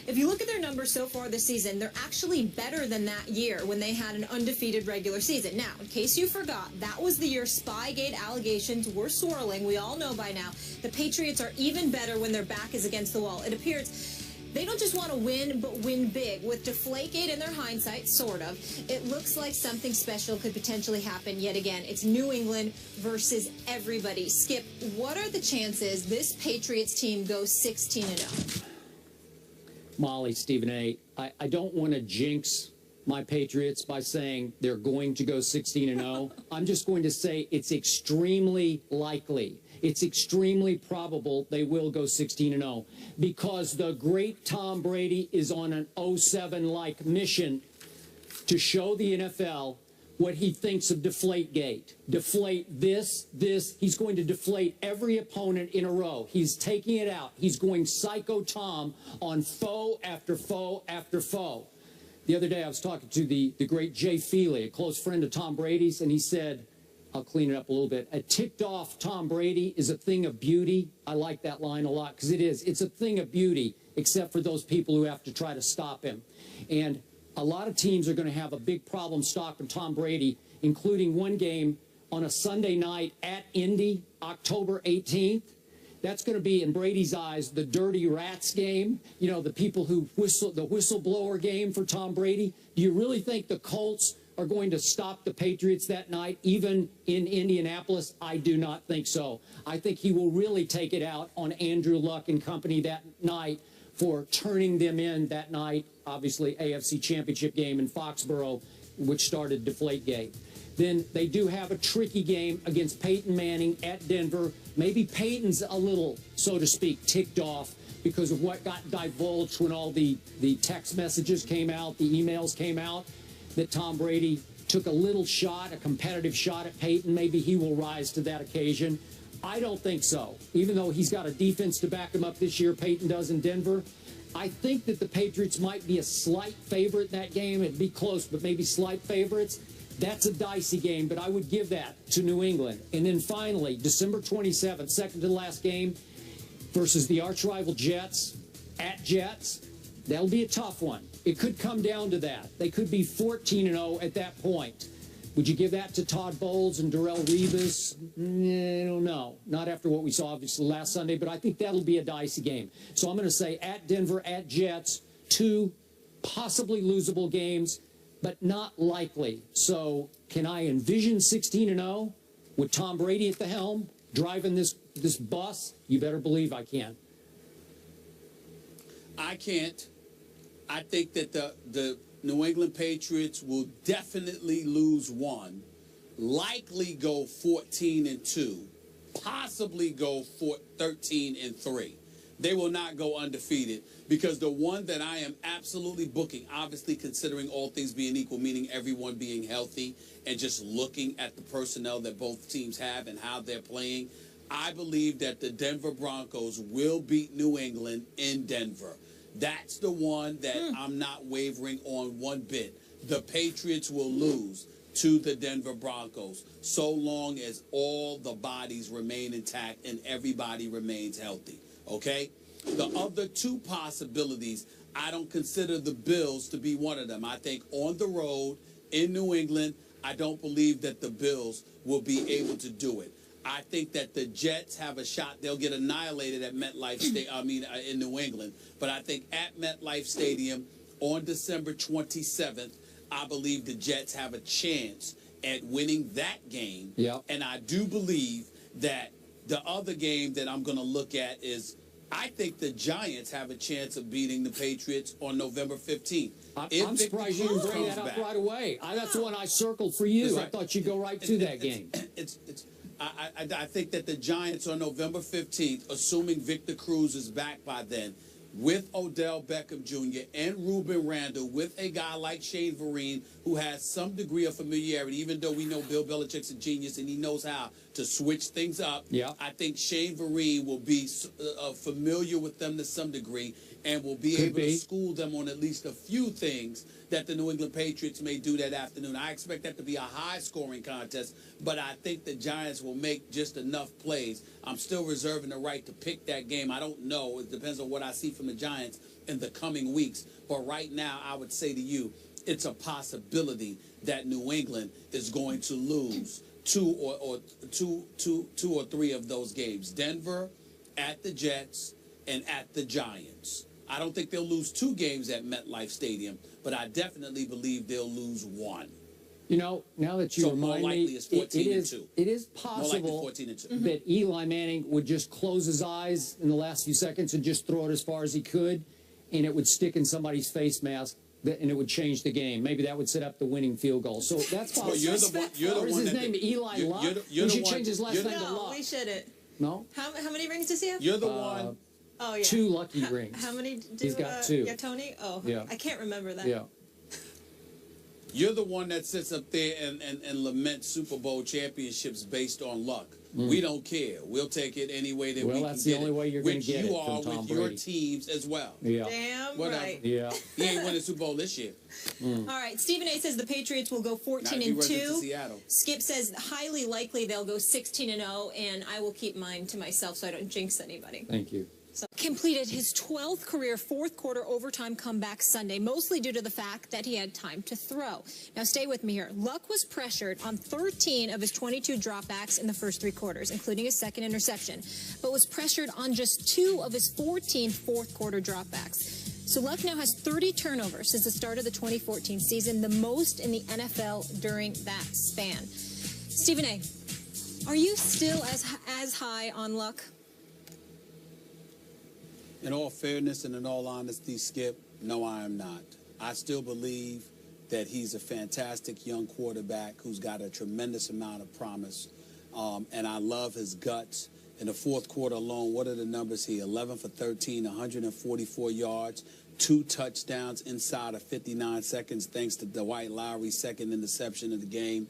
if you look at their numbers so far this season, they're actually better than that year when they had an undefeated regular season. Now, in case you forgot, that was the year Spygate allegations were swirling. We all know by now the Patriots are even better when their back is against the wall. It appears they don't just want to win, but win big. With Deflategate in their hindsight, sort of, it looks like something special could potentially happen yet again. It's New England versus everybody. Skip, what are the chances this Patriots team goes 16-0? Molly, Stephen A., I don't want to jinx my Patriots by saying they're going to go 16-0. I'm just going to say it's extremely likely. It's extremely probable they will go 16-0 because the great Tom Brady is on an 07-like mission to show the NFL what he thinks of Deflategate. Deflate this. He's going to deflate every opponent in a row. He's taking it out. He's going psycho Tom on foe after foe after foe. The other day I was talking to the great Jay Feely, a close friend of Tom Brady's, and he said, I'll clean it up a little bit, a ticked-off Tom Brady is a thing of beauty. I like that line a lot because it is. It's a thing of beauty, except for those people who have to try to stop him. And a lot of teams are going to have a big problem stopping Tom Brady, including one game on a Sunday night at Indy, October 18th. That's going to be, in Brady's eyes, the dirty rats game. You know, the people who whistle, the whistleblower game for Tom Brady. Do you really think the Colts are going to stop the Patriots that night, even in Indianapolis? I do not think so. I think he will really take it out on Andrew Luck and company that night for turning them in that night. Obviously, AFC Championship game in Foxborough, which started Deflategate. Then they do have a tricky game against Peyton Manning at Denver. Maybe Peyton's a little, so to speak, ticked off because of what got divulged when all the text messages came out, the emails came out, that Tom Brady took a little shot, a competitive shot at Peyton. Maybe he will rise to that occasion. I don't think so. Even though he's got a defense to back him up this year, Peyton does in Denver. I think that the Patriots might be a slight favorite in that game. It'd be close, but maybe slight favorites. That's a dicey game, but I would give that to New England. And then finally, December 27th, second to the last game, versus the arch-rival Jets at Jets. That'll be a tough one. It could come down to that. They could be 14-0 at that point. Would you give that to Todd Bowles and Darrelle Revis? I don't know. Not after what we saw, obviously, last Sunday, but I think that'll be a dicey game. So I'm going to say at Denver, at Jets, two possibly losable games, but not likely. So can I envision 16-0 with Tom Brady at the helm, driving this bus? You better believe I can. I can't. I think that the New England Patriots will definitely lose one, likely go 14-2, possibly go 13-3. They will not go undefeated because the one that I am absolutely booking, obviously considering all things being equal, meaning everyone being healthy and just looking at the personnel that both teams have and how they're playing, I believe that the Denver Broncos will beat New England in Denver. That's the one that I'm not wavering on one bit. The Patriots will lose to the Denver Broncos so long as all the bodies remain intact and everybody remains healthy. Okay? The other two possibilities, I don't consider the Bills to be one of them. I think on the road in New England, I don't believe that the Bills will be able to do it. I think that the Jets have a shot. They'll get annihilated at MetLife Stadium, in New England. But I think at MetLife Stadium on December 27th, I believe the Jets have a chance at winning that game. Yep. And I do believe that the other game that I'm going to look at is I think the Giants have a chance of beating the Patriots on November 15th. I'm surprised you didn't bring that up right away. That's the one I circled for you. Right. I thought you'd go right to that game. I think that the Giants on November 15th, assuming Victor Cruz is back by then, with Odell Beckham Jr. and Ruben Randle, with a guy like Shane Vereen, who has some degree of familiarity, even though we know Bill Belichick's a genius and he knows how to switch things up. Yeah. I think Shane Vereen will be familiar with them to some degree. and will be Could able to school them on at least a few things that the New England Patriots may do that afternoon. I expect that to be a high-scoring contest, but I think the Giants will make just enough plays. I'm still reserving the right to pick that game. I don't know. It depends on what I see from the Giants in the coming weeks. But right now, I would say to you, it's a possibility that New England is going to lose two or three of those games. Denver, at the Jets, and at the Giants. I don't think they'll lose 2 games at MetLife Stadium, but I definitely believe they'll lose 1. You know, now that you remind me, it is possible that Eli Manning would just close his eyes in the last few seconds and just throw it as far as he could, and it would stick in somebody's face mask, and it would change the game. Maybe that would set up the winning field goal. So that's possible. Well, you're the or is one his name Eli Luck? We should change his last name to No, Luck. we shouldn't. No? How many rings does he have? You're the one. Oh, yeah. 2 lucky rings. How many do He's got 2. Yeah, Tony? Oh, yeah. I can't remember that. Yeah. You're the one that sits up there and laments Super Bowl championships based on luck. We don't care. We'll take it any way that we can get it. Well, that's the only way you're going to get it Which you are from Tom with Brady. your teams as well. Yeah. Damn Whatever. right. Yeah. He ain't winning Super Bowl this year. All right, Stephen A. says the Patriots will go Not if he 14 runs into 2. Seattle. Skip says highly likely they'll go 16 0, and I will keep mine to myself so I don't jinx anybody. Thank you. So, completed his 12th career fourth-quarter overtime comeback Sunday, mostly due to the fact that he had time to throw. Now, stay with me here. Luck was pressured on 13 of his 22 dropbacks in the first 3 quarters, including his second interception, but was pressured on just 2 of his 14 fourth-quarter dropbacks. So Luck now has 30 turnovers since the start of the 2014 season, the most in the NFL during that span. Stephen A., are you still as high on Luck? In all fairness and in all honesty, Skip, no, I am not. I still believe that he's a fantastic young quarterback who's got a tremendous amount of promise. And I love his guts. In the fourth quarter alone, what are the numbers here? 11 for 13, 144 yards, 2 touchdowns inside of 59 seconds, thanks to Dwight Lowry's second interception of the game.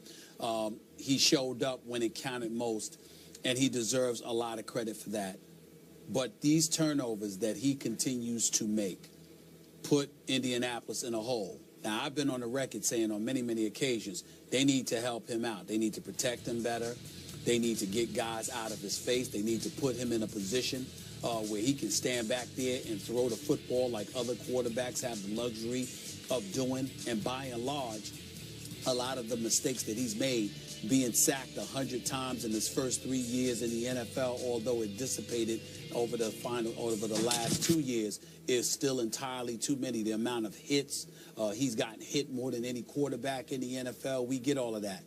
He showed up when it counted most, and he deserves a lot of credit for that. But these turnovers that he continues to make put Indianapolis in a hole. Now, I've been on the record saying on many, many occasions, they need to help him out. They need to protect him better. They need to get guys out of his face. They need to put him in a position where he can stand back there and throw the football like other quarterbacks have the luxury of doing. And by and large, a lot of the mistakes that he's made, being sacked 100 times in his first 3 years in the NFL, although it dissipated over the last 2 years, is still entirely too many. The amount of hits, he's gotten hit more than any quarterback in the NFL. We get all of that.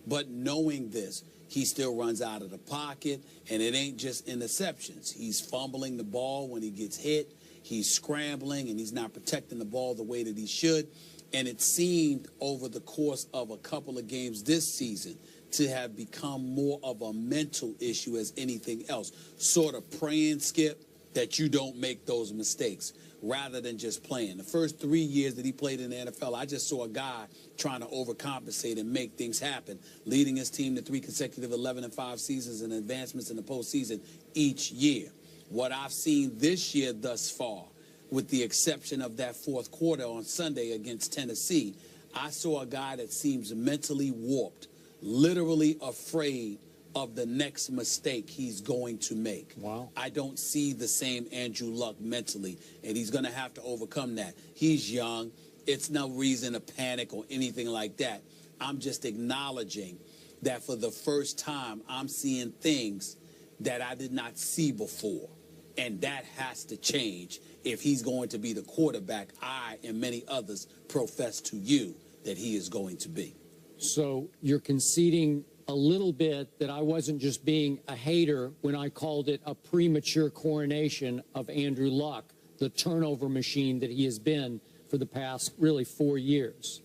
But knowing this, he still runs out of the pocket, and it ain't just interceptions. He's fumbling the ball when he gets hit. He's scrambling, and he's not protecting the ball the way that he should. And it seemed over the course of a couple of games this season to have become more of a mental issue as anything else. Sort of praying, Skip, that you don't make those mistakes rather than just playing. The first 3 years that he played in the NFL, I just saw a guy trying to overcompensate and make things happen, leading his team to 3 consecutive 11-5 seasons and advancements in the postseason each year. What I've seen this year thus far, with the exception of that fourth quarter on Sunday against Tennessee, I saw a guy that seems mentally warped, literally afraid of the next mistake he's going to make. Wow. I don't see the same Andrew Luck mentally, and he's going to have to overcome that. He's young. It's no reason to panic or anything like that. I'm just acknowledging that for the first time, I'm seeing things that I did not see before, and that has to change if he's going to be the quarterback I and many others profess to you that he is going to be. So you're conceding a little bit that I wasn't just being a hater when I called it a premature coronation of Andrew Luck, the turnover machine that he has been for the past, really, 4 years.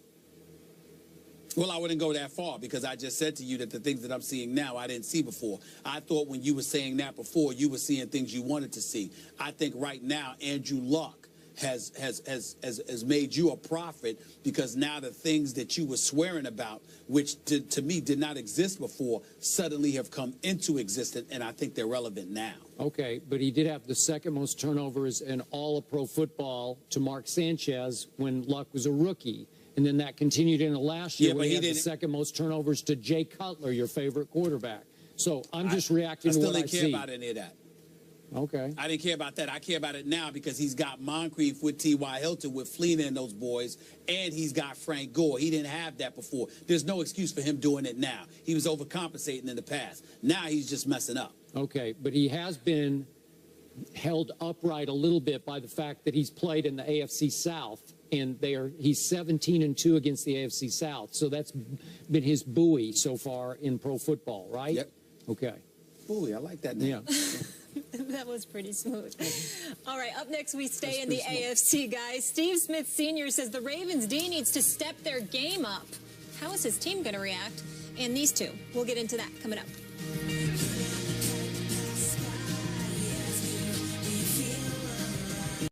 Well, I wouldn't go that far because I just said to you that the things that I'm seeing now I didn't see before. I thought when you were saying that before, you were seeing things you wanted to see. I think right now Andrew Luck has made you a prophet because now the things that you were swearing about, which to me did not exist before, suddenly have come into existence, and I think they're relevant now. Okay, but he did have the second most turnovers in all of pro football to Mark Sanchez when Luck was a rookie. And then that continued into last year where he had the second most turnovers to Jay Cutler, your favorite quarterback. So I'm just reacting to what I see. I still didn't care about any of that. Okay. I didn't care about that. I care about it now because he's got Moncrief with T.Y. Hilton, with Fleener and those boys, and he's got Frank Gore. He didn't have that before. There's no excuse for him doing it now. He was overcompensating in the past. Now he's just messing up. Okay, but he has been held upright a little bit by the fact that he's played in the AFC South, and he's 17-2 against the AFC South. So that's been his buoy so far in pro football, right? Yep. Okay. Buoy, I like that name. Yeah. That was pretty smooth. All right, up next we stay in the AFC, guys. Steve Smith Sr. says the Ravens' D needs to step their game up. How is his team going to react? And these two, we'll get into that coming up.